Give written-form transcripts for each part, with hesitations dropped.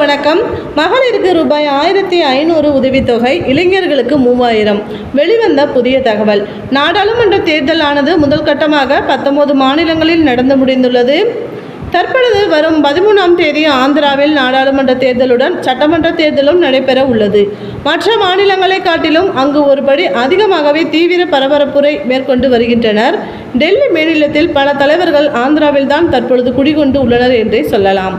வணக்கம். மகளிருக்கு ரூபாய் 1500 உதவித்தொகை, இளைஞர்களுக்கு 3000. வெளிவந்த புதிய தகவல். நாடாளுமன்ற தேர்தல் ஆனது முதல் கட்டமாக 19 மாநிலங்களில் நடந்து முடிந்துள்ளது. தற்பொழுது வரும் 13ஆம் தேதி ஆந்திராவில் நாடாளுமன்ற தேர்தலுடன் சட்டமன்ற தேர்தலும் நடைபெற உள்ளது. மற்ற மாநிலங்களை காட்டிலும் அங்கு ஒருபடி அதிகமாகவே தீவிர பரபரப்புரை மேற்கொண்டு வருகின்றனர். டெல்லி மாநிலத்தில் பல தலைவர்கள் ஆந்திராவில் தான் தற்பொழுது குடிகொண்டு உள்ளனர் என்றே சொல்லலாம்.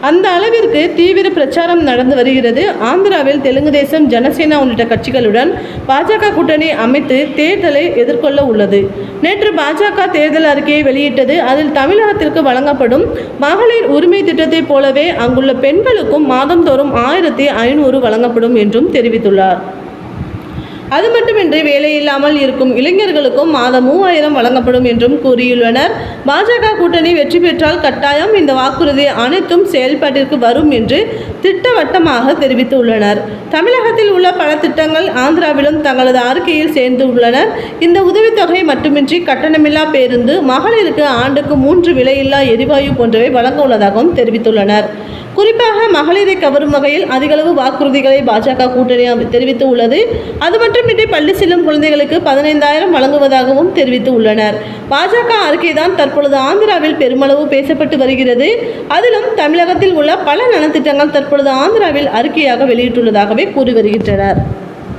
அந்த அளவிற்கு தீவிர பிரச்சாரம் நடந்து வருகிறது. ஆந்திராவில் தெலுங்கு தேசம், ஜனசேனா உள்ளிட்ட கட்சிகளுடன் பாஜக கூட்டணி அமைத்து தேர்தலை எதிர்கொள்ள உள்ளது. நேற்று பாஜக தேர்தல் அறிக்கையை வெளியிட்டது. அதில் தமிழகத்திற்கு வழங்கப்படும் மகளிர் உரிமை திட்டத்தை போலவே அங்குள்ள பெண்களுக்கும் மாதந்தோறும் 1500 வழங்கப்படும் என்றும் தெரிவித்துள்ளார். அது மட்டுமின்றி வேலையில்லாமல் இருக்கும் இளைஞர்களுக்கும் மாதம் 3000 வழங்கப்படும் என்றும் கூறியுள்ளனர். பாஜக கூட்டணி வெற்றி பெற்றால் கட்டாயம் இந்த வாக்குறுதி அனைத்தும் செயல்பாட்டிற்கு வரும் என்று திட்டவட்டமாக தெரிவித்துள்ளனர். தமிழகத்தில் உள்ள பல திட்டங்கள் ஆந்திராவிலும் தங்களது அறிக்கையில் சேர்ந்து உள்ளனர். இந்த உதவித்தொகை மட்டுமின்றி கட்டணமில்லா பேருந்து, மகளிருக்கு ஆண்டுக்கு 3 விலையில்லா எரிவாயு போன்றவை வழங்க உள்ளதாகவும் தெரிவித்துள்ளனர். குறிப்பாக மகளிரை கவரும் வகையில் அதிகளவு வாக்குறுதிகளை பாஜக கூட்டணி தெரிவித்து உள்ளது. அது மட்டுமின்றி பள்ளி செல்லும் குழந்தைகளுக்கு 15000 வழங்குவதாகவும் தெரிவித்து உள்ளனர். பாஜக அறிக்கைதான் தற்பொழுது ஆந்திராவில் பெருமளவு பேசப்பட்டு வருகிறது. அதிலும் தமிழகத்தில் உள்ள பல நலத்திட்டங்கள் தற்பொழுது ஆந்திராவில் அறிக்கையாக வெளியிட்டுள்ளதாகவே கூறி வருகின்றனர்.